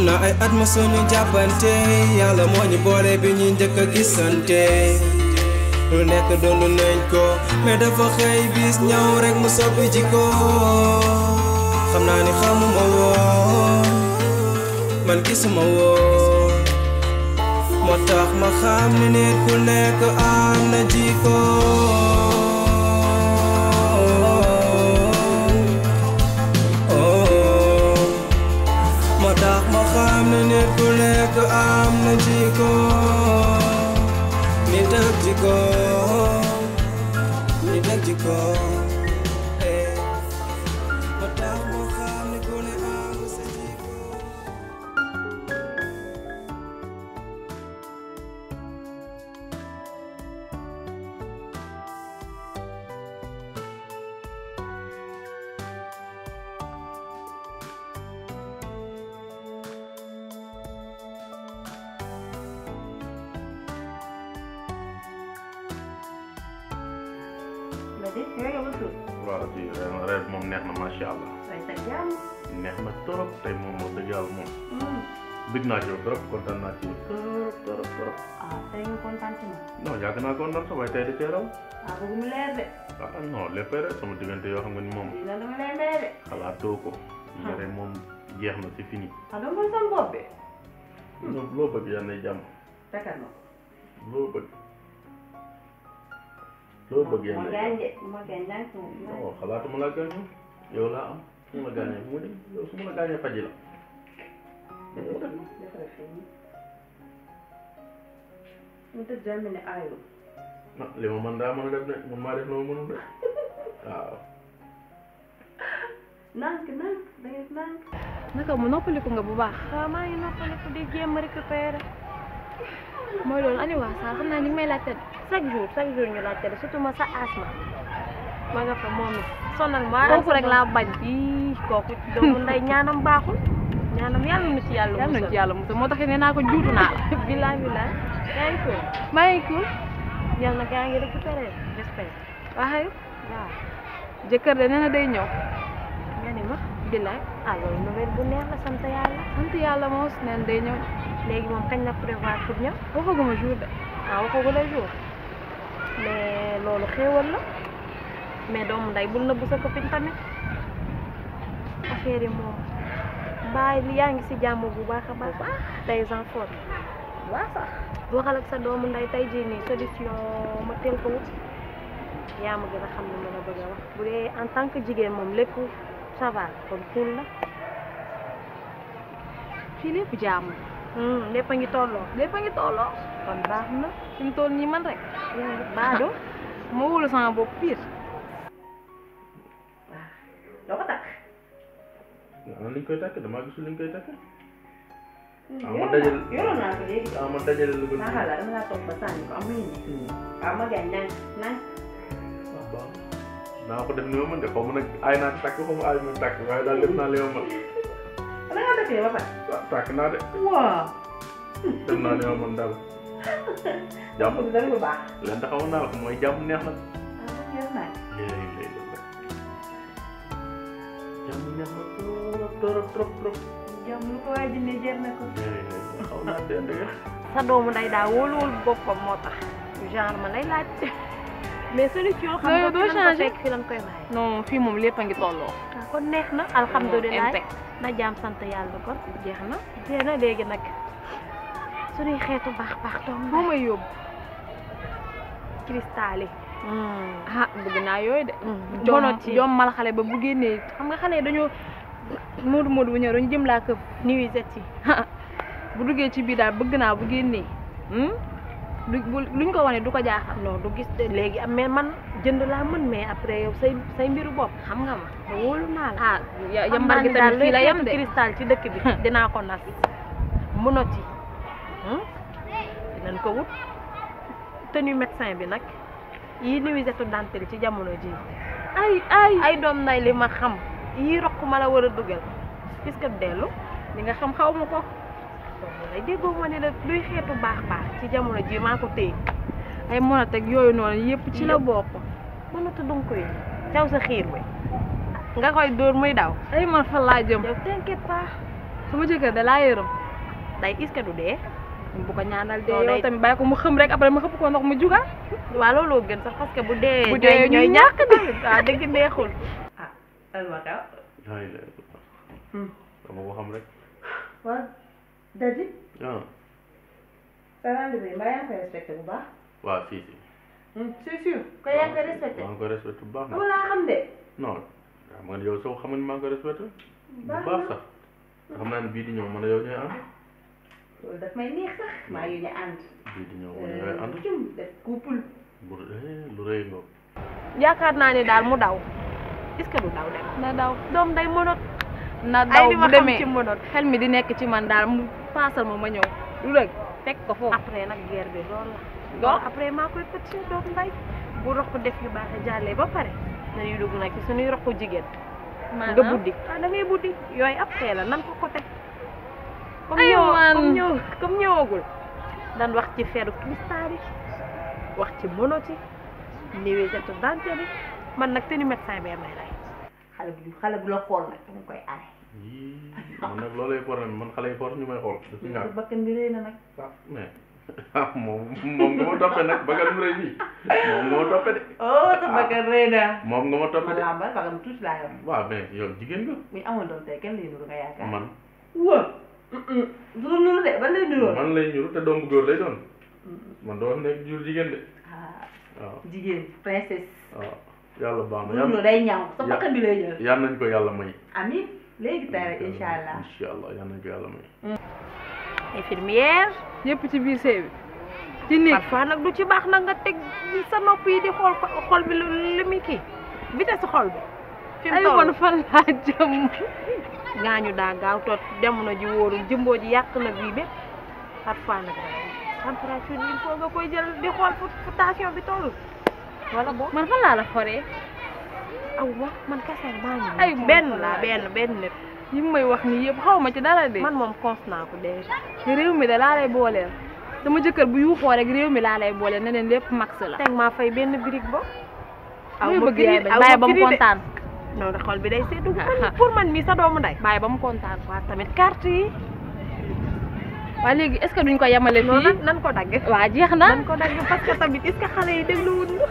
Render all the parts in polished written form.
na ay at ma suñu jàppante yàlla moo ñu boole bi ñuy njëkk a gisante lu nekk dund nañ ko mais dafa xëy bis ñëw rek mu soppi jikko xam naa ni xamuma woon man gisuma woon moo tax ma xam ni nit ku nekk am na jikko moo tax ma xam ni nit ku nekk am na jikko nit ak jikko nit ak jikko moo tax ma xam ni ku ne am sa jikko waaw si reer moom neex na macha allah. neex na trop tey moom wax dëgg yàlla moom. bëgg naa ci yow trop kontaan naa ci yow trop. ah tey nga kontaan ci ma. non yàgg naa kontaan sax waaye tey da cee raw. ah bëgg mu leer de. ah non léppay rek sama diggante yoo xam nga ni moom. dina dama lay leer de. xalaatoo ko. mere moom jeex na c'est fini. ah dama koy sam bopp de. loo bëgg yàlla nay jàmm. fekkal ma. loo bëgg. loo bëgg yàlla nay jàmm. ma gaañ non xalaatuma laa gaañu yow laa am su ma la gaañee mu dem yow su ma la gaañee faji la. mu tëdd daa mel ne aayul. ah li ma mën daa mën a def de man maa def loo mënul de waaw. nànk dangay nànk. naka mu noppaliku nga bu baax. waaw maa ngi noppaliku di jéem a récupérer. mooy loolu ani waa saa xam naa ñu ngi may laajte chaque jour ñu laajte de surtout ma sa asma. ma nga fa moom it. sonal ma kooku rek laa bañ. ii kooku doomu nday ñaanam baaxul. ñaanam yàlla na ci yàlla musal. moo tax nee naa ko juutu naa la. bilaay yaa ngi cool. maa ngi cool. yàlla na gaa ngi récupérer j'espère. waaye waaw. jëkkër de nee na day ñëw. nga ni ma. bilaay ah loolu nouvelle bu neex la sant yàlla. sant yàlla moos nee na day ñëw. léegi moom kañ la prévoir pour ñëw. waxaguma jour de. ah waxagu la jour. mais loolu xéewal la. mais doomu nday bul nëbbu sa copine tamit. affaire yi moom. bàyyi li yaa ngi si jàmm bu baax a baax. tey en forme. waaw sax. waxal ak sa doomu nday tey jii nii solution ma teel ko wut. yaa ma gën a xam ne ma la bëgg a wax. bu dee en tant que jigéen moom lépp ça va kon cool la. fii lépp jàmm. lépp a ngi tolloo. lépp a ngi tolloo. kon baax na. fi mu toll nii man rek. baado. ma wóolu sama bopp pire. waaw doo ko takk. waaw liñ koy takk damaa gisul liñ koy takk. yoroon naa ko léegi. ma dajale lu ko. dama laa toog ba sànni ko amuñu ne. waaw ma gaañ nan. waaw baax naa ko def li ma mën de xaw ma nag ay naa takk xaw ma ay ma takk waaye daal def naa li ma mën. da ngaa dëkkee ba pare. waaw takk naa de. waaw. def naa li ma mën daal. jàmm dara lu baax. leen taxawoon naa ko mooy jàmm neex na. yor naa léegi jàmm neex na trop. jàmm lu ko waay dindi jar na ko. xaw naa dend nga. sa doomu nday daa wóoluwul boppam moo tax. genre ma lay laaj. mais solution xam nga doo changé fi lan koy bàyyi. non fii moom lépp a ngi tolloo. kon neex na alhamdulilah impec. na jaam sant yàlla kon. jeex na léegi nag suñuy xeetu baax doom foo may yóbbu. cristal yi. ah bëgg naa yooyu de. jommal xale ba bu génnee xam nga xale yi dañoo moodu bu ñëw dañu jëm laa këpp. nuisette yi. bu duggee ci biir daal bëgg naa bu génnee. luñ ko wane du ko jaaxal. non du gis de léegi am mais man jënd laa mën mais après yow say mbiru bopp xam nga ma. wóolu naa la. ah yambar gi tamit fii la yem de cristal ci dëkk bi dinaa ko nas. mënoti. dinañ ko wut. tenue médecin bi nag yii nuisette dentelle ci jamono ji ay doom nday li ma xam yii rokk ma la war a dugal puisque dellu li nga xam xaw ma ko lay déggoo ma ne la luy xeetu baax ci jamono ji maa ko téye ay monoteg yooyu noonu yëpp ci la bokk. mënatu dunk koy caw sa xiir bi nga koy dóor muy daw. ay man fa laa jëm. yow t'inquiète pas. sama jëkkër da laa yërëm. day est-ce que du dee. bu ko ñaanal dee yow tamit bàyyi ko mu xëm rek après ma xëpp ko ndox mu juga. waaw looloo gën sax parce que bu dee. bu dee ñooy ñàkk de waaw dëgg neexul. ah alma kaw. ay la dama ko xam rek. waaw Dadji. ah. sa rendez-vous yi mbaa yaa ngi koy respecté bu baax. waaw si si. c'est sûr. ko yaa ngi koy respecté. maa ngi koy respecté bu baax. wala xam de. non xam nga yow soo xam ne maa ngi koy respecté. bu baax sax. xam naa ne bii di ñëw man yow ñooy ànd. loolu daf may neex sax maa yu ñu ànd. bii di ñëw man ñooy ànd. def couple. lu rëy nga. yaakaar naa ne daal mu daw est-ce que du daw de. na daw doom day mënot. na daw bu demee ci mënot. xel mi di nekk ci man daal mu paasal ma ñëw du rëgg fekk ko foofu. après nag guerre bi loolu la. donc après maa koy pëccee doom nday bu roq def yu baax a jàllee ba pare nañuy dugg nag ci suñuy roqu jigéen. nga buddi da ngay buddi yooyu après la nan ko côté. comme ñëwagul dan wax ci feru cristal yi wax ci monoti nuisette dentaire yi man nag te ni médecin bi may rey. xale bu la xool nag dama koy aare. man nag loolay problème man xale yi force ñu may xool. sa bakkan bi rëy na nag. ah mais moom nga ma toppee nag bakkan mu rëy bii moom nga ma toppee de. oh sa bakkan rëy na. moom nga ma toppee de. ma lambal bakkan tuuti laa yor. waaw mais yow jigéen nga. bu ñu amoon doon tey kenn lay nuru nga yaakaar. man. waaw. du nuru de ban lay nuroo. man lay nuru te doom bu góor lay doon. man doo nekk jur jigéen de. waaw jigéen princesse. waaw yàlla baax na yàlla day ñaaw sa bakkan bi lay jël. yal nañ ko yàlla may. amiin léegi tey rek incha allah. incha allah yal nañ ko yàlla may. infirmière. yëpp ci biir sëy bi. ci néeg parfois nag du ci baax nag nga teg sa nopp yi di xool xol bi li muy kii vitesse xol bi. fi mu toll ay fan laa jëm. gaañu daa gaaw toot dem na ji wóorul jëmboo ji yàq na bii bépp parfois nag température bi il faut nga koy jël di xool fu tension bi toll wala boo man fan laa la foree. aw man kese maa ngi ay benn nit yi may wax nii yëpp xaw ma ci dara de. man moom cons naa ko déjà. réew mi da laa lay booleel sama jëkkër bu yuuxoo rek réew mi laa lay booleel ne leen lépp max la. teg maa fay benn brique bo aw ma bëgg yaay bañ bàyyi ba mu kontaan. non de xol bi day seddu pour man mii sa doomu nday bàyyi ba mu kontaan. waaw tamit carte yi. waa léegi est-ce que duñ ko yemale fii. non nan ko dagg. waa jeex na nan ko dagg parce que tamit est-ce que xale yi dégluwuñ ñu.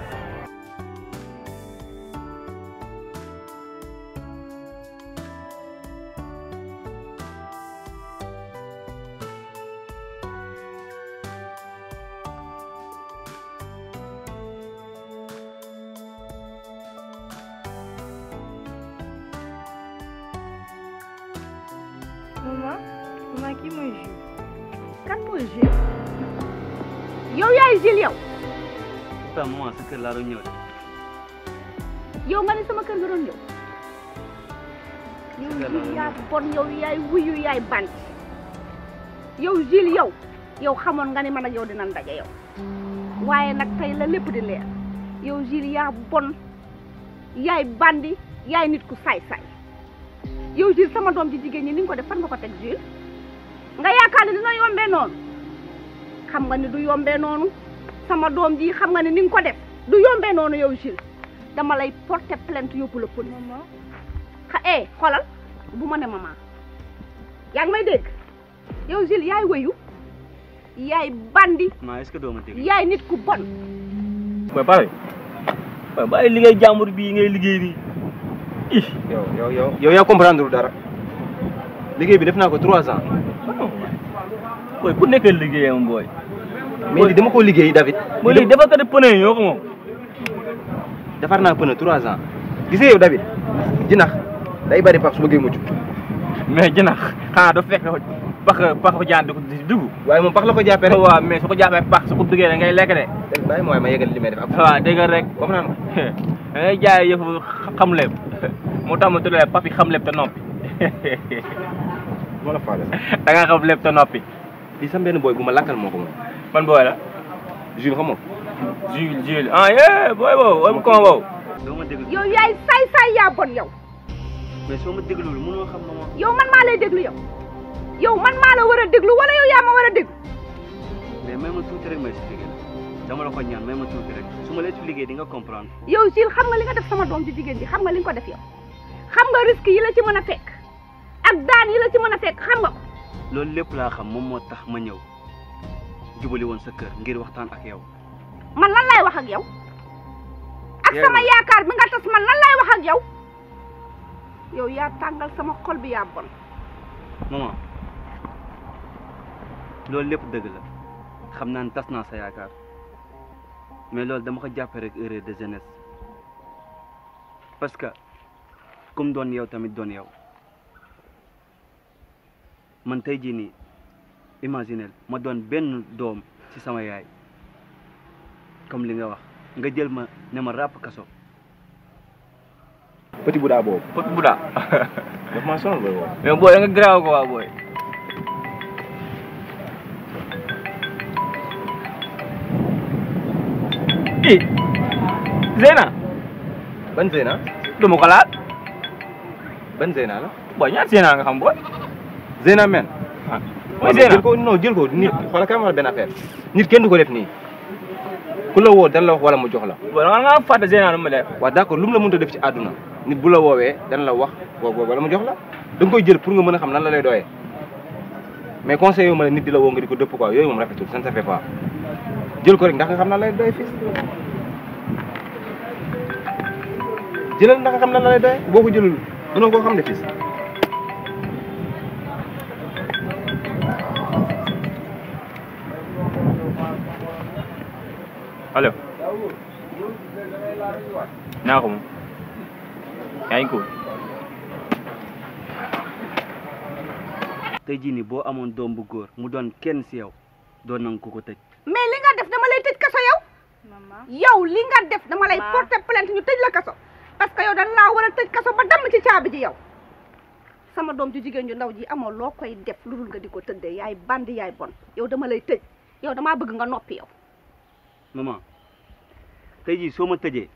maman kii mooy Jules. kan mooy Jules yow yaay Jules yow. pourtant maman sa kër laa doon ñëw de. yow nga ne sama kër nga doon ñëw. yow Jules yaa bon yow yaay wuyu yaay bant. yow Jules yow xamoon nga ne man ak yow dinañ daje yow. waaye nag tey la lépp di leer. yow Jules yaa bon yaay bandi yaay nit ku saay-saay. yow Jules sama doom ji jigéen ñi ni nga ko def fan nga ko teg Jules nga yaakaar ne dina yombee noonu xam nga ni du yombee noonu sama doom ji xam nga ne ni nga ko def du yombee noonu yow Jules dama lay porter plainte yóbbu la police xoolal bu ma ne maman yaa ngi may dégg yow Jules yaay wëyu yaay bandi maa est-ce que doo ma dégg yaay nit ku bon. mais pare waaye bàyyi liggéey jàmbur bii ngay liggéey nii. yow yaa comprendre dara liggéey bi def naa ko 3 ans. booy bu nekkee liggéeyam booy. mais dama ko liggéey David. mooy léegi defar kat pneu yi ñoo ko moom. defar naa pneu 3 ans gisee yow David jinax day bari pax su bëggee mucc. mais jinax xanaa doo fekk pax jaan di dugg. waaye moom pax la ko jàppee rek. waaw mais su ko jàppee pax su ko duggee da ngay lekk de. bàyyi ma waaye ma yëgal li may def ak. waaw dégg nga rek. comme naan da ngay jaay yëfu xam lépp moo tax ma tuddee papi xam lépp te noppi. moo la faale da nga xam lépp te noppi. fii sam benn booy bu ma lakkal moo ko moom. man booy la. Jules xam nga. Jules ah yee booy boobu wala mu ko boobu. doo ma déglu yow yaay saay-saay yaa bon yow. mais soo ma déglu mënoo xam ma. yow man maa lay déglu yow man maa la war a déglu wala yow yaa ma war a déglu. mais may ma tuuti rek ma expliqué la dama la ko ñaan may ma tuuti rek su ma la expliqué di nga comprendre. yow Jules xam nga li nga def sama doom ji jigéen ji xam nga li nga ko def yow xam nga risque yi la ci mën a fekk ak daan yi la ci mën a fekk xam nga ko loolu lépp laa xam moom moo tax ma ñëw jubali woon sa kër ngir waxtaan ak yow. man lan lay wax ak yow. ak sama yaakaar bi nga tas man lan lay wax ak yow. yow yaa tàngal sama xol bi yaa bon. maman loolu lépp dëgg la xam naa ne tas naa sa yaakaar mais loolu dama ko jàppe rek erreur de jeunesse parce que comme doon yow tamit doon yow man tey jii nii imaginel ma doon benn doom ci sama yaay comme li nga wax nga jël ma ne ma ràpp kaso. Petit Bouddha boobu. Petit Bouddha. daf maa sonal booy woo. mais booy da nga garaaw ko waa booy. ii Zeyna. ban Zeyna. du ma ko laal. ban Zeyna la. booy ñaata Zeyna nga xam booy. Zeyna men. ah mooy Zeyna jël ko non jël ko nit xoolal kay ma benn affaire nit kenn du ko def nii ku la woo dana la wax wala mu jox la. booy da nga fàtte Zeyna lu mu def. waaw d'accord lu mu la mënut a def ci àdduna nit bu la woowee dana la wax wala mu jox la da nga koy jël pour nga mën a xam lan la lay doyee mais conseil yu ma la nit di la woo nga di ko dëpp quoi yooyu moom rafetul ça ne se fait pas jël ko rek ndax nga xam lan lay doyee fii jëlal ndax nga xam lan la lay doyee boo ko jëlul mënoo koo xam ne fii. allo. naa ko moom. yaa ngi ko. tey jii nii boo amoon doom bu góor mu doon kenn si yow doon nangu ko tëj. mais li nga def dama lay tëj kaso yow. yow li nga def dama lay porter plainte ñu tëj la kaso parce que yow dañ laa war a tëj kaso ba damm ci caabi ji yow. sama doom ju jigéen ju ndaw ji amoo loo koy def lu dul nga di ko tëddee yaay bandi yaay bon yow dama lay tëj yow damaa bëgg nga noppi yow. maman tey jii soo ma tëjee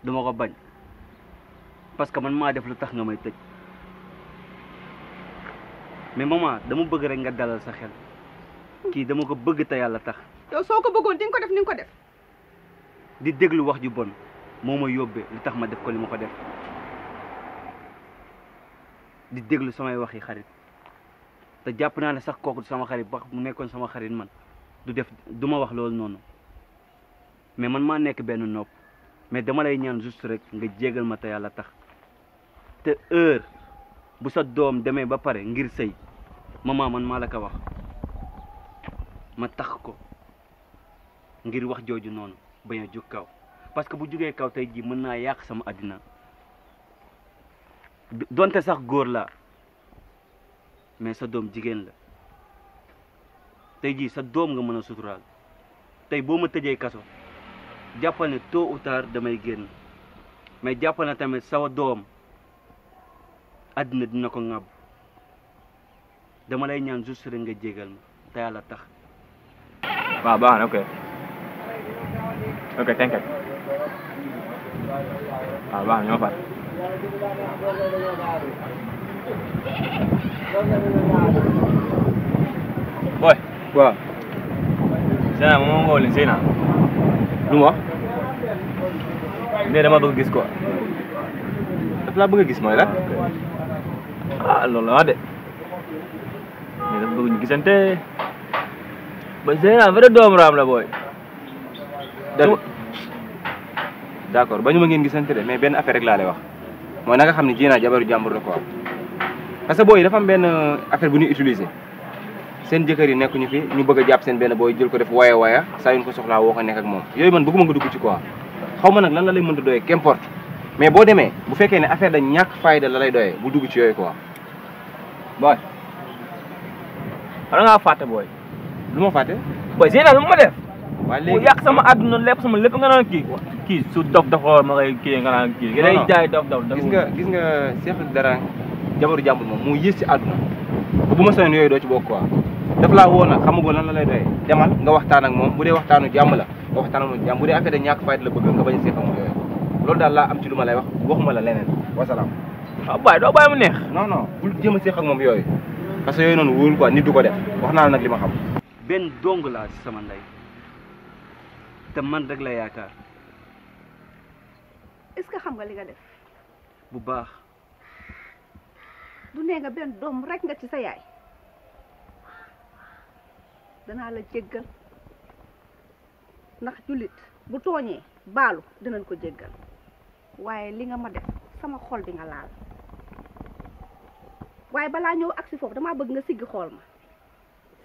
duma ko bañ parce que man maa def lu tax nga may tëj mais maman dama bëgg rek nga dalal sa xel kii dama ko bëgg te yàlla tax. yow soo ko bëggoon di nga ko def ni nga ko def. di déglu wax ju bon moo ma yóbbee li tax ma def ko li ma ko def di déglu samay waxi xarit te jàpp naa ne sax kooku sama xarit ba mu nekkoon sama xarit man du ma wax loolu noonu mais man maa nekk benn nopp mais dama lay ñaan juste rek nga jégal ma te yàlla tax te heure bu sa doom demee ba pare ngir sëy maman man maa la ko wax ma tax ko ngir wax jooju noonu bañ a jug kaw parce que bu jugee kaw tey jii mën naa yàq sama àddina donte sax góor la mais sa doom jigéen la tey jii sa doom nga mën a suturaal tey boo ma tëjee kaso jàppal ne tôt ou tard damay génn mais jàppal ne tamit sa doom àddina dina ko ŋàbb dama lay ñaan juste rek nga jégal ma te yàlla tax. waaw baax na ok ok thank you waaw baax na ñoo far. boy waaw. Zeyna moom nga woo leen Zeyna. lu mu wax. nee dama bëgg gis quoi. daf laa bëgg a gis mooy la. ah loolu la wax de mais dafa bëgg ñu gisante ba Zeyna vrai doomu raam la booy. d'accord ba ñu ma ngeen gisante de mais benn affaire rek laa lay wax mooy na nga xam ne Zeyna jabaru jàmbur la quoi parce que booy yi dafa am benn affaire bu ñuy utiliser seen jëkkër yi nekkuñu fi ñu bëgg a jàpp seen benn booy jël ko def waya saa yu ko soxlaa woo ko nekk ak moom yooyu man bëgguma nga dugg ci quoi xaw ma nag lan la lay mënta doyee qu'importe mais boo demee bu fekkee ne affaire da ñàkk fayda la lay doyee bu dugg ci yooyu quoi. booy xanaa ngaa fàtte booy. lu ma fàtte. booy Zeyna lu ma def. waaye mu léegi yàq sama àdduna lépp sama lépp nga naan kii su dof dofoor ma koy kii nga naan kii. non day jaay dof dof. gis nga Cheikh dara jabaru jàmbur moom moo yées ci àdduna bu ma soñoon yooyu doo ci bokk quoi daf laa woo nag xamagoo lan la lay doyee demal nga waxtaan ak moom bu dee waxtaanu jàmm la nga waxtaan ak moom jàmm bu dee affaire da ñàkk fayda la bëgg nga bañ a seq amul yooyu loolu daal laa am ci lu ma lay wax waxuma la leneen wasalaam. waaw bàyyi doo bàyyi mu neex. non non bul jéem a seq ak moom yooyu parce que yooyu noonu wóorul quoi nit du ko def wax naa la nag li ma xam. benn dong laa ci sama ndey te man rek la yaakaar. est-ce que xam nga li nga def. bu baax. du nee nga benn doom rek nga ci sa yaay danaa la jéggal ndax jullit bu tooñee baalu dinañ ko jéggal waaye li nga ma def sama xol bi nga laal waaye balaa ñëw agsi foofu damaa bëgg nga siggi xool ma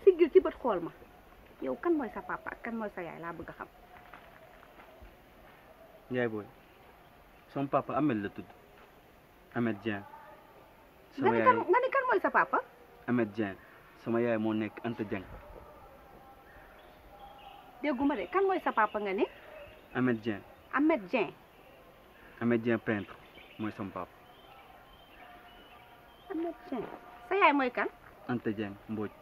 siggil ci bët xool ma yow kan mooy sa papa ak kan mooy sa yaay laa bëgg a xam. yaay booy sama papa Ahmed la tudd Ahmed Dieng. nga ni kan mooy sa papa. Ahmed Dieng sama yaay moo nekk Anta Dieng. dégguma de kan mooy sa papa nga ni. Ahmed Dieng. Ahmed Dieng. Ahmed Dieng peintre mooy sama papa. Ahmed Dieng sa yaay mooy kan. Anta Dieng Mbodj.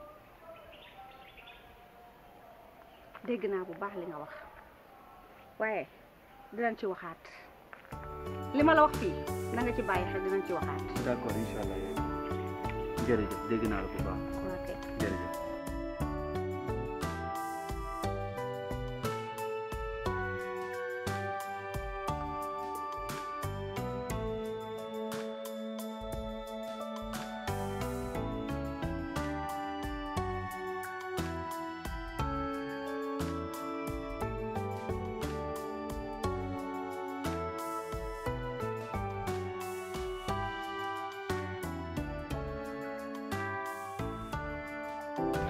dégg naa bu baax li nga wax waaye dinañ ci waxaat li ma la wax fii na nga ci bàyyi xel dinañ ci waxaat. d'accord incha allah jërëjëf dégg naa la bu baax. ok jërëjëf.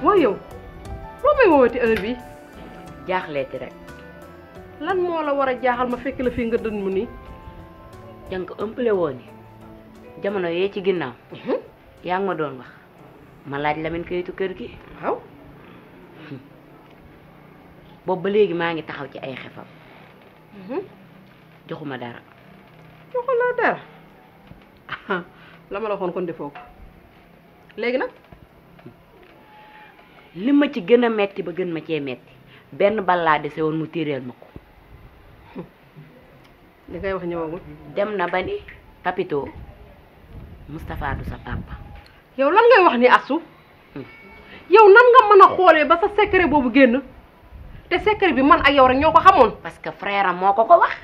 mooy yow loo may woowati heure bi jaaxleeti rek lan moo la war a jaaxal ma fekk la fii nga dën mu nii jànk ëmpale woon ni jamono yee ci ginnaaw yaa ngi ma doon wax ma laaj Lamine kayitu kër gi waaw boobu ba léegi maa ngi taxaw ci ay xefam joxuma dara joxula dara la ma la waxoon kon defoo ko léegi nag li ma ci gën a metti ba gën ma cee metti benn bal laa dese woon mu tiireel ma ko li ngay wax ñëwagul dem na ba ni Papito Moustapha du sa papa yow lan ngay wax ni Astou yow nan nga mën a xoolee ba sa secret boobu génn te secret bi man ak yow rek ñoo ko xamoon parce que frère am moo ko wax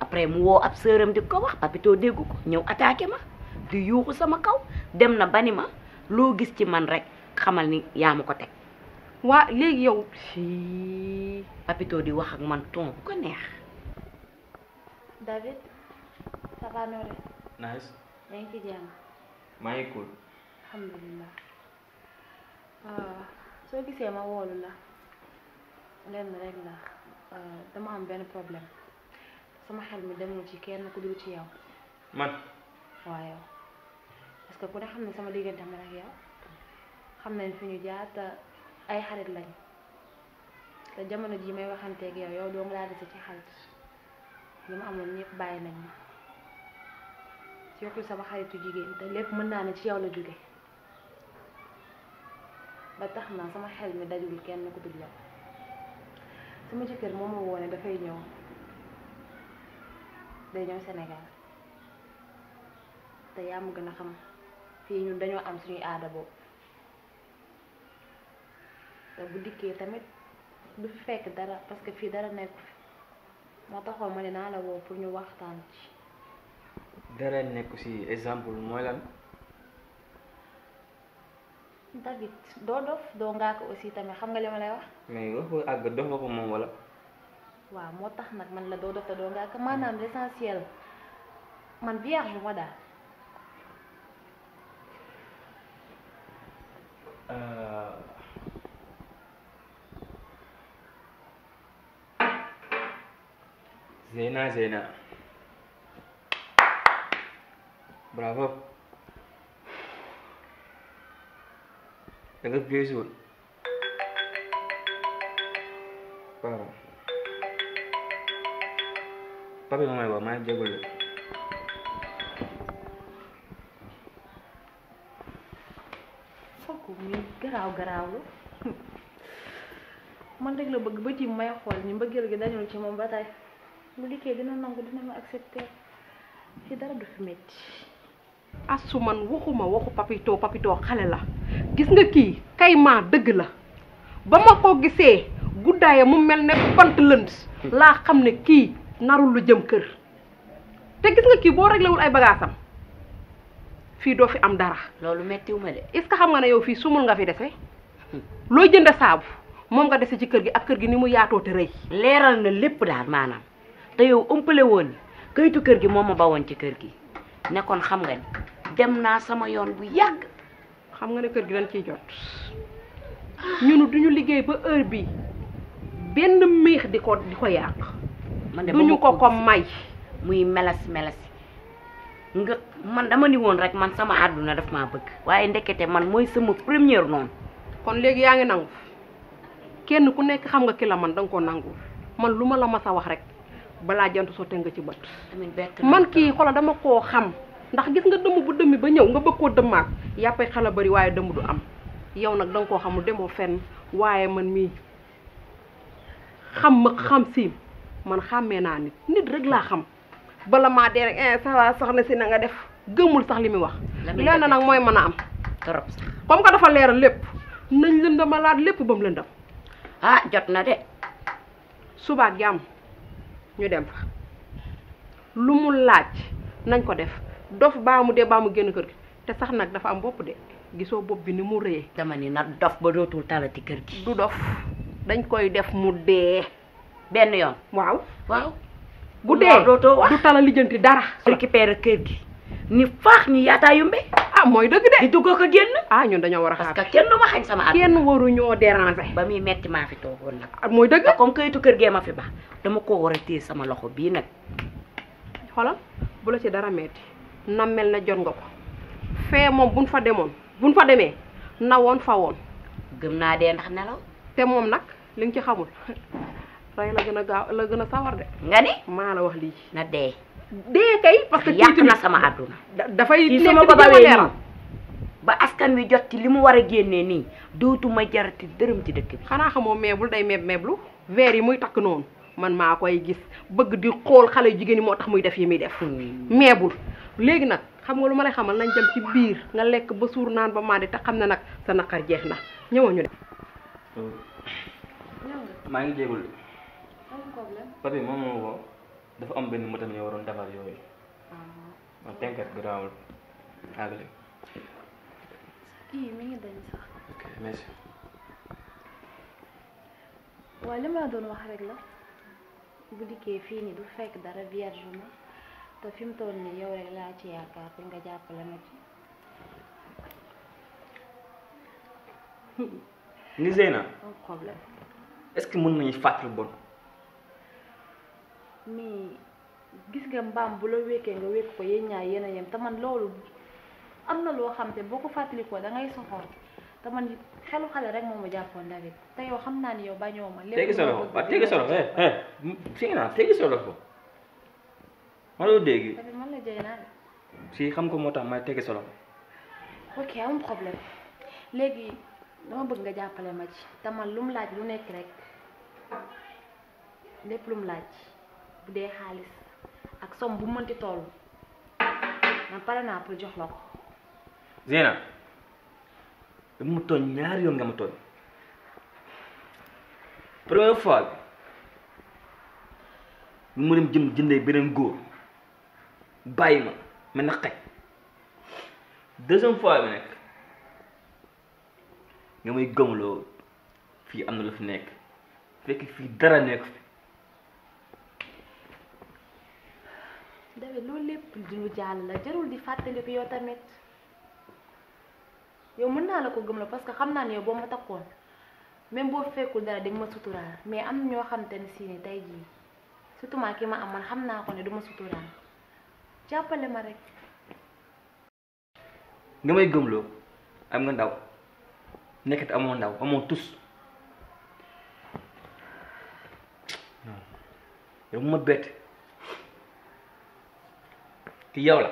après mu woo ab sœuram di ko wax Papito dégg ko ñëw attaqué ma di yuuxu sama kaw dem na ba ni ma loo gis ci man rek xamal ni yaa ma ko teg waa léegi yow Papito di wax ak man ton bu ko neex. David ça va Nouré. nice. yaa ngi ci jàmm. maa ngi cool. alhamdulilah soo gisee ma woolu la lenn rek la dama am benn problème sama xel mi demul ci kenn ku dul ci yow. man. waaw yow parce que ku ne xam ne sama diggante man ak yow xam nañ fi ñu jaar te ay xarit lañ te jamono ji may waxanteeg yow yow doo nga laa dese ci xarit li ma amoon ñëpp bàyyi nañ ma surtout sama xaritu jigéen te lépp mën naa ne ci yow la jóge ba tax na sama xel mi dajul kenn ku dul yow sama jëkkër moo ma woone dafay ñëw day ñëw Sénégal te yaa ma gën a xam fii ñun dañoo am suñuy aada boobu te bu dikkee tamit du fi fekk dara parce que fii dara nekku fi moo taxoon ma ne naa la woo pour ñu waxtaan ci. dara nekku si exemple mooy lan. David doo dof doo ngaa ko aussi tamit xam nga li ma lay wax. mais wax ko àgg dox nga ko moom wala. waaw moo tax nag man la doo dof te doo ngaa ko maanaam l'essentiel man vierge ma daal. Zeyna bravo da nga piégeul waaw papi ma may wax maa ngi jégalu fokk muy garaaw man rek la bëgg ba ci may xool ni mbëggeel gi dañul ci moom ba tey bu dikkee dina nangu dina ma accepter fi dara du fi metti Astou man waxuma waxu Papito xale la gis nga kii kaymaa dëgg la ba ma ko gisee guddaaya mu mel ne bant lënd laa xam ne kii narul lu jëm kër te gis nga kii boo réglé wul ay bagaasam fii doo fi am dara. loolu méttiwu ma de. est-ce que xam nga ne yow fii sumul nga fi dese looy jënd saabu moom nga dese ci kër gi ak kër gi ni mu yaatoo te rëy. leeral na lépp daal maanaam te yow ëmpale woon ni kayitu kër gi moom ma bawoon ci kër gi nekkoon xam nga ni dem naa sama yoon bu yàgg. xam nga ne kër gi dañ ciy jot ñunu duñu liggéey ba heure bi benn miix di ko yàq. man de duñu ko may muy melas nga man dama ni woon rek man sama àdduna daf maa bëgg waaye ndekete man mooy sama première noonu. kon léegi yaa ngi nangu kenn ku nekk xam nga ki la man danga ko nangu man lu ma la mas a wax rek balaa jant sotte nga ci bët. man kii xoolal dama koo xam ndax gis nga dëmm bu dëmmi ba ñëw nga bëgg koo dëmmaat yàppay xala bari waaye dëmm du am yow nag danga koo xamul demoo fenn waaye man mii xam siim man xàmmee naa nit rek laa xam bala maa dee rek ça va soxna si na nga def gëmul sax li muy wax. lenn nag mooy mën a am. trop comme que dafa leeral lépp nañ lëndamalaat lépp ba mu lëndam. ah jot na de. suba ak jàmm ñu dem fa lu mu laaj nañ ko def dof baa mu dee baa mu génn kër gi te sax nag dafa am bopp de gisoo bopp bi ni mu rëyee. dama ni nag dof ba dootul talati kër gi. du dof dañ koy def mu dee. benn yoon. waaw. bu dee dootoo wax du tala lijjanti dara. récupérer kër gi ni faax ñu yaataa yumbe. ah mooy dëgg de. di dugg ko génn. ah ñun dañoo war a xaar parce que kenn du ma xañ sama at. kenn waruñoo déranger. ba muy metti maa fi toogoon nag. mooy dëgg de comme kayitu kër gee ma fi baax dama koo war a téye sama loxo bii nag. xoolal bu la ci dara metti na mel na jot nga ko fee moom buñ fa demee na woon fa woon. gëm naa dee ndax nelaw. te moom nag li nga ci xamul rey la gën a gaaw la gën a sawar de. nga ni maa la wax lii. na dee. dee kay parce que yàq na sama àdduna. dafay nekk sama ko bawee nii ba askan wi jot ci li mu war a génnee nii dootuma jarati dërëm ci dëkk bi. xanaa xamoo meebul day meeblu verre yi muy takk noonu man maa koy gis bëgg di xool xale yu jigéen ñi moo tax muy def yi muy def. meebul léegi nag xam nga lu ma lay xamal nañ dem ci biir nga lekk ba suur naan ba mandi te xam ne nag sa naqar jeex na ñëwoon ñu dem. maa ngi jéegul de. papi moom moo ko dafa am benn motam ñu waroon defar yooyu. waaw tënkat garaawul àggale. kii mi ngi dañ sax. ok merci. waaw li ma la doon wax rek la bu dikkee fii nii du fekk dara vierge ma te fi mu toll nii yow rek laa ci yaakaar pour nga jàppale ma ci. ni Zeyna. un problème. est-ce que mën nañu fàttali bon. mais gis nga mbaam bu la wékkee nga wékk ko yéen ñaar yéen a yem te man loolu am na loo xam te boo ko fàttalikoo da ngay soxor te man xelu xale rek moo ma jàppoon David te yow xam naa ni yow bañoo ma. léegi sa loxo waaw teggi sa loxo fi nga naan teggi sa loxo ma loo dégg. David man la jëy naa de. si xam ko moo tax may teggi sa loxo. ok amul problème léegi dama bëgg nga jàppale ma ci te man lu mu laaj lu nekk rek lépp lu mu laaj bu dee xaalis ak somme bu mënti toll man pare naa pour jox la ko. Zeyna dama ma tooñ ñaari yoon nga ma tooñ première fois bi mu dem jëndee beneen góor bàyyi ma mel na xaj deuxième fois bi nekk nga may gëmloo fii am na lu fi nekk fekk fii dara nekk fi. David loolu lépp di lu jàll la jarul di fàttaliku yow tamit yow mën naa la ko gëm la parce que xam naa ne yow boo ma takkoon même boo fekkul dara di nga ma suturaal mais am na ñoo xam te ne si ni tey jii surtout maa ki ma am man xam naa ko ne du ma suturaal jàppale ma rek. nga may gëmloo am nga ndaw nekkati amoo ndaw amoo tus yow bu ma bett ki yow la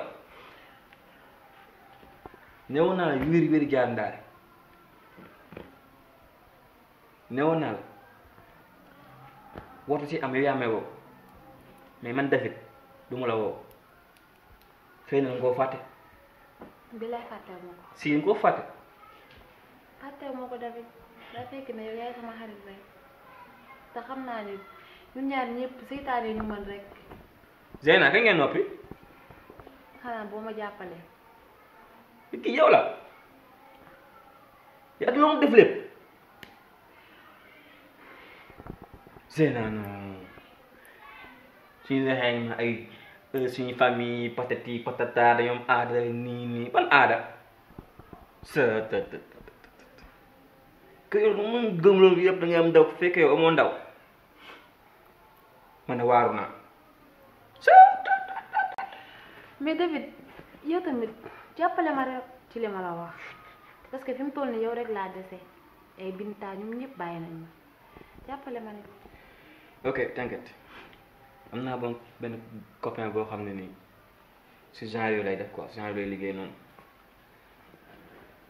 newoon naa la wéri wéri jaar ndaare newoon naa la wootu si am yow yaa may woo mais man David du ma la woo xëy na nga koo fàtte. bi lay fàttewu ma ko. si nga koo fàtte. fàttewu ma ko David daa fekk ne yow yaay sama xarit rek te xam naa ne ñun ñaar ñëpp seytaane ñu mën rek. Zeyna kañ ngeen noppi. xanaa boo ma jàppalee. kii yow la yaa ngi doon def lépp Zeyna non suñu waxee ma ay suñu famille patati patata dañoo am aada nii ban aada sa que yow moom gëm loolu yëpp da ngay am ndaw fekk yow amoo ndaw man de waaru naa mais David yow tamit jàppale ma rek ci li ma la wax parce que fi mu toll nii yow rek laa dese ay Binta ñoom ñëpp bàyyi nañ ma jàppale ma rek. ok t'inquiète am naa bon benn copain boo xam ne nii si genre yooyu lay def quoi si genre yooyu lay liggéey noonu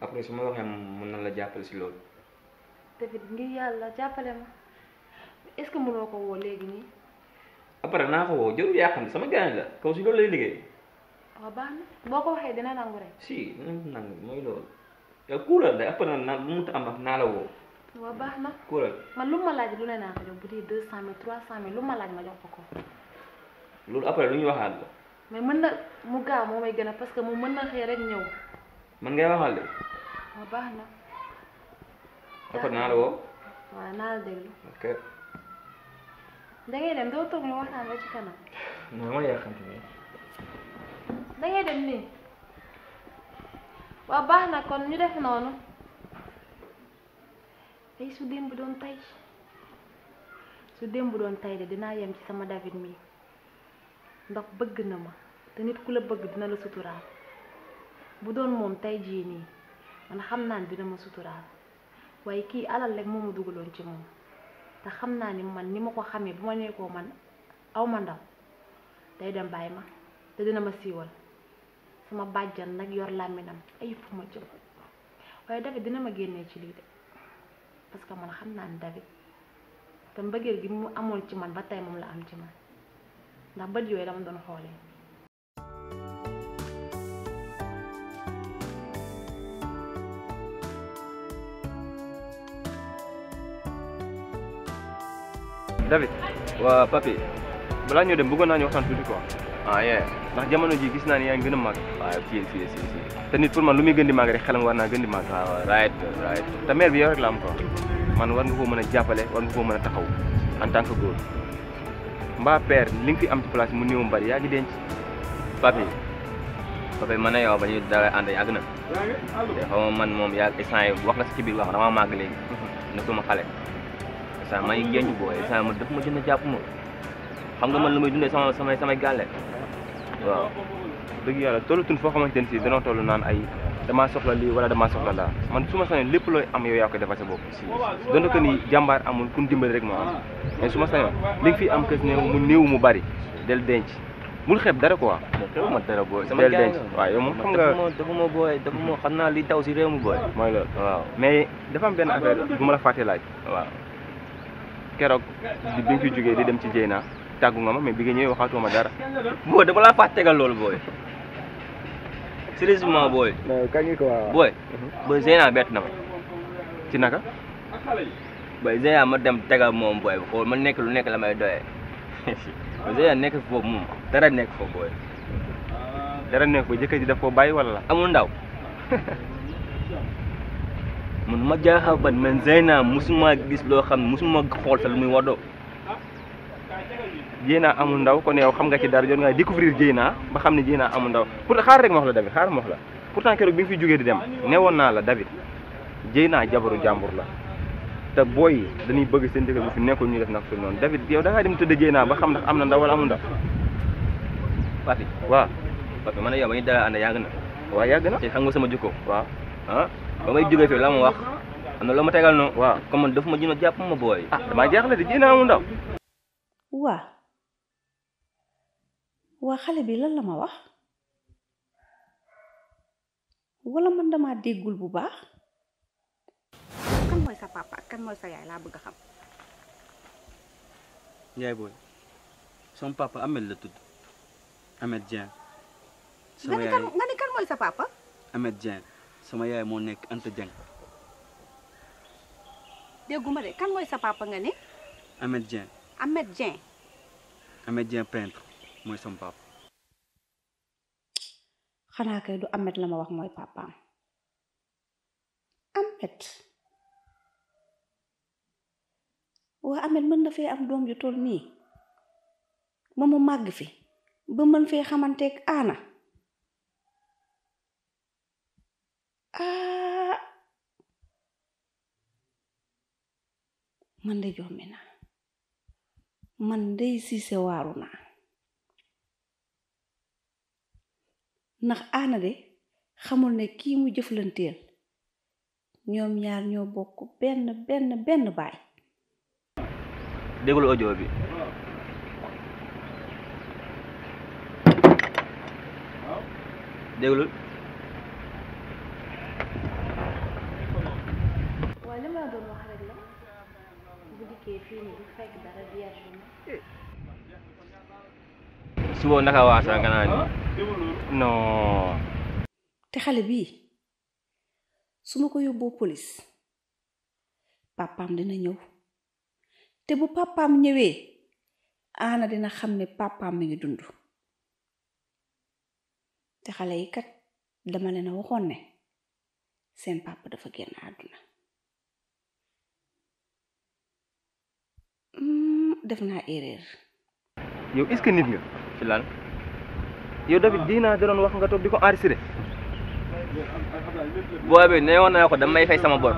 après su ma waxee mën na la jàppale si loolu. David ngir yàlla jàppale ma est-ce que mënoo ko woo léegi nii. après naa ko woo jërul yaa xam ne sama gaañ la kaw si loolu lay liggéey. waaw baax na boo ko waxee dina nangu rek. si dina nangu mooy loolu yow kuural de après nag lu mu am naa la woo. waaw baax na kuural man lu ma laaj lu ne naa ko jox bu dee 200 000 300 000 lu ma laaj ma jox ko. loolu après lu ñuy waxaat la. mais mën na mu gaaw moo may gën a parce que mu mën na xëy rek ñëw. man ngay waxal de. waaw baax na. après naa la woo. waaw naa la déglu. ok. da ngay dem doo toog ñu waxtaan ba ci kanam. non ma yàqante ne. da ngay dem nii. waaw baax na kon ñu def noonu. ay su démb doon tay su démb doon tay de dinaa yem ci sama David mi ndax bëgg na ma te nit ku la bëgg dina la suturaal bu doon moom tay jii nii man xam naa ne dina ma suturaal waaye kii alal rek moo ma dugaloon ci moom te xam naa ni man ni ma ko xamee bu ma nekkoo man aw ma ndaw day dem bàyyi ma te dina ma siiwal sama bàjjan nag yor làmminam ay fu ma jëm waaye David dina ma génnee ci lii de parce que man xam naa ni David te mbëggeel gi mu amoon ci man ba tey moom la am ci man ndax bët yooyu dama doon xoolee. David waa papi balaa ñoo dem bëggoon naa ñu waxtaan tuuti quoi. ah yeah ndax jamono ji gis naa ni yaa ngi gën a màgg. waaw fii te nit pour man lu muy gën di màgg rek xelam war naa gën di màgg. waaw right te mère bi yow rek la am quoi man war nga koo mën a jàppale war nga koo mën a taxaw en tant que góor mbaa père li nga fi am ci place mu néew mu bari yaa ngi denc. papi man na yow ba ñuy dara ànd yàgg na te xaw ma man moom yàgg instant yi wax nga si ci biir wax damaa màgg léegi nekkuma xale instant maa ngi génn booy instant ma daf ma jënd jàpp ma xam nga man lu muy dundee samay gàlle waaw dëgg yàlla tollatuñ foo xamante ne si danoo toll naan ay damaa soxla lii wala damaa soxla laa man su ma sañoon lépp looy am yow yaa koy defal sa bopp si donte que ni jàmbaar amul ku ñu dimbali rek moo am mais su ma sañoon li nga fi am kës néew mu bari del denc bul xeeb dara quoi. xew ma dara booy del denc waaw yow moom xam nga dafa ma booy dafa ma xam naa li daw si réew mi booy mooy loolu waaw mais dafa am benn affaire bu ma la fàtte laaj waaw keroog bi nga fi jógee di dem ci Dieyna tàggu nga ma mais bi nga ñëwee waxaatoo ma dara. booy dama laa fàtte tegal loolu booy sérieusement booy. kañ nga ko waaw booy Dieyna bett na ma. ci naka. booy Dieyna ma dem tegal moom booy xool ma nekk lu nekk la may doyee Dieyna nekk foofu moom dara nekk foofu booy. dara nekk foofu jëkkër ji daf koo bàyyi wala la. amul ndaw man ma jaaxal ban man Dieyna musuma gis loo xam ne musuma xool sa lu muy waddoo. Dieyna amul ndaw kon yow xam nga ci dara jot nga découvrir Dieyna ba xam ne Dieyna amul ndaw pour xaar rek ma wax la David xaar ma wax la pourtant keroog bi nga fi jógee di dem newoon naa la David Dieyna jabaru jàmbur la te booy yi dañuy bëgg seen jëkkër bu fi nekkul ñu def nag su noonu David yow da ngaa dem tëdd Dieyna ba xam ndax am na ndaw wala amul ndaw. Papi waaw Papi man yow ba ñu dara ànd yàgg na. waaw yàgg na te xam nga sama jikko. waaw ah ba may jógee fii la ma wax am na loo ma tegal noonu. waaw comme man dafa ma jënd jàpp ma booy. ah damaa jaaxle de Dieyna amul ndaw. waa xale bi lan la ma wax wala man dama déggul bu baax. kan mooy sa papa kan mooy sa yaay laa bëgg a xam. yaay booy sama papa Ahmed la tudd Ahmed Dieng. nga ni kan mooy sa papa. Ahmed Dieng sama yaay moo nekk Anta Dieng. dégguma de kan mooy sa papa nga ni. Ahmed Dieng. Ahmed Dieng. Ahmed Dieng peintre mooy sama papa. xanaa kay du Amet la ma wax mooy papaam. Amet waa Amet mën na fee am doom ju toll nii ba mu màgg fi ba mën fee xamanteeg Aana. man de jommi naa man dey Siise waaru naa ndax Aana de xamul ne kii mu jëflanteel ñoom ñaar ñoo bokk benn baay. déglu audio bi. déglu. waaye li ma la doon wax rek la bu dikkee fii nii du fekk dara vierge na. suba naka waasa nga naan non. te xale bii su ma ko yóbboo police papaam dina ñëw te bu papaam ñëwee Aana dina xam ne papaam mi ngi dund te xale yi kat dama leen a waxoon ne seen papa dafa génn àdduna. def naa erreur. yow est-ce que nit nga ci lan yow David dinaa da doon wax nga toog di ko enregistré. booy bi nee woon naa ko damay fay sama bor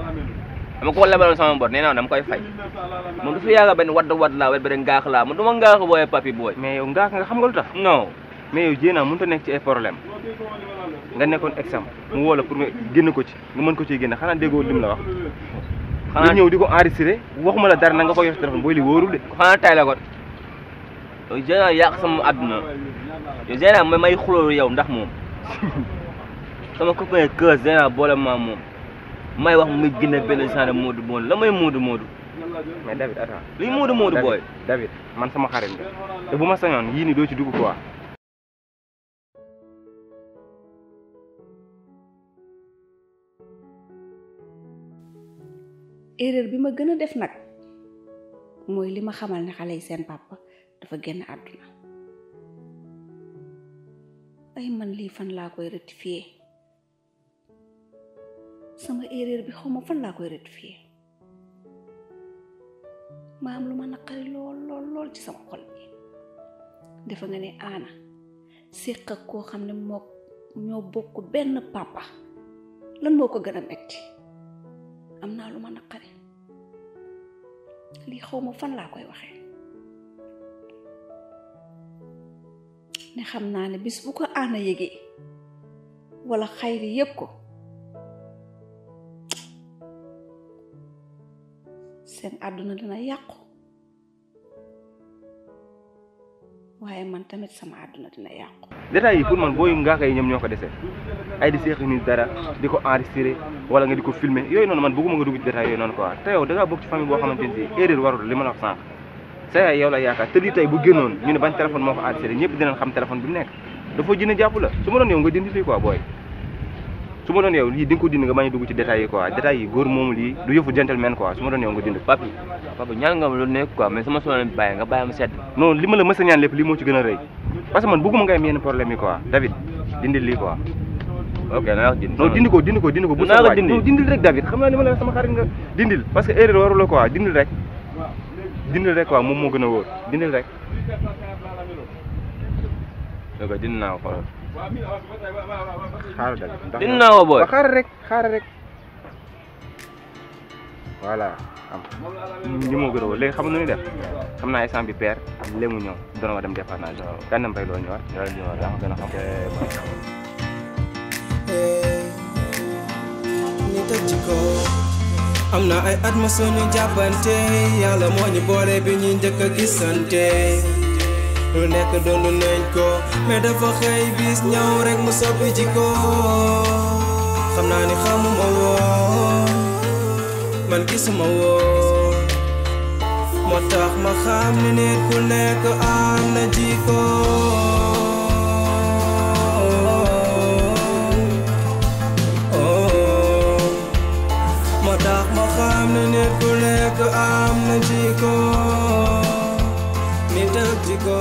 dama ko lebaloon sama bor nee naa dama koy fay moom du fi yàgga benn wadd laa wala benn ngaax laa man du ma ngaax booy papi booy. mais yow ngaax nga xam nga lu tax. non mais yow jéenaa mënut a nekk ci ay problème nga nekkoon exemple mu woo la pour nga génn ko ci nga mën ko ciy génne xanaa déggoo lim la wax. xanaa ñëw di ko enregistré waxuma la dara na nga ko yor téléphone booy li wóorul de. xanaa tay la ko yow jéenaa yàq sama àdduna yow jéenaa may xulóoru yow ndax moom sama copain kër jéenaa boole maa moom may wax muy génne benn genre moodu moodu la may moodu mais David attends lii moodu booy. David man sama xarit nga te bu ma sañoon yii ni doo ci dugg quoi. erreur bi ma gën a def nag mooy li ma xamal ne xale yi seen papa dafa génn àdduna. ay man lii fan laa koy rectifier sama erreur bi xaw ma fan laa koy rectifier ma am lu ma naqari lool ci sama xol bi. defe nga ne Aana séq ak koo xam ne ñoo bokk benn papa lan moo ko gën a metti. am naa lu ma naqari lii xaw ma fan laa koy waxee ne xam naa ne bis bu ko Aana yëgee wala Xayri yëg ko seen àdduna dina yàqu waaye man tamit sama àdduna dina yàqu. détails yi pour man booy ngaaka yi ñoom ñoo ko dese ay di seex ni dara di ko enregistré wala nga di ko filmer yooyu noonu man bëgguma nga dugg ci détails yooyu noonu quoi te yow da ngaa bokk ci famille boo xamante ni erreur warul li ma la wax sànq sa yaay yow la yaakaar te lii tey bu génnoon ñu ne bañ téléphone moo ko enregistré ñëpp dinañ xam téléphone bi mu nekk dafa jëne jàpp la su ma doon yow nga dindi lii quoi booy su ma doon yow lii di nga ko dindi nga bañ a dugg ci détails yi quoi détails yi góor moomu lii du yëfu gentleman quoi su ma doon yow nga dindi. papi ñaan nga ma lu nekk quoi mais sama sonal bàyyi nga bàyyi ma sedd. non li ma la mës a ñaan lépp lii moo ci gën a rëy parce que man bëgguma nga am yenn problème yi quoi David dindi lii quoi. ok naa wax dindi. non dindi ko bu sa waaj non dindil rek David xam naa ni ma la sama xarit nga dindil parce que erreur warula quoi dindil rek quoi moom moo gën a wóor dindil rek. ok dindi naa ko xoolal. xaaral David dindi naa ko booy. xaaral rek voilà am ñi moo gën a wóor léegi xam nga nu ñuy def xam naa instant bi père léegi mu ñëw doon ma dem dépannage kan na mbay loo ñëwaat yaa ma gën a xam. ñu tëj ci ko am na ay at ma suñu jàppante yàlla moo ñu boole bi ñu njëkk a gisante lu nekk doon nañ ko mais dafa xëy bis ñëw rek mu soppi ci ko xam naa ni xamuma woon man gisuma woon moo tax ma xam ne nit ku nekk am na jikko moo tax ma xam ne nit ku nekk am na jikko nit ak jikko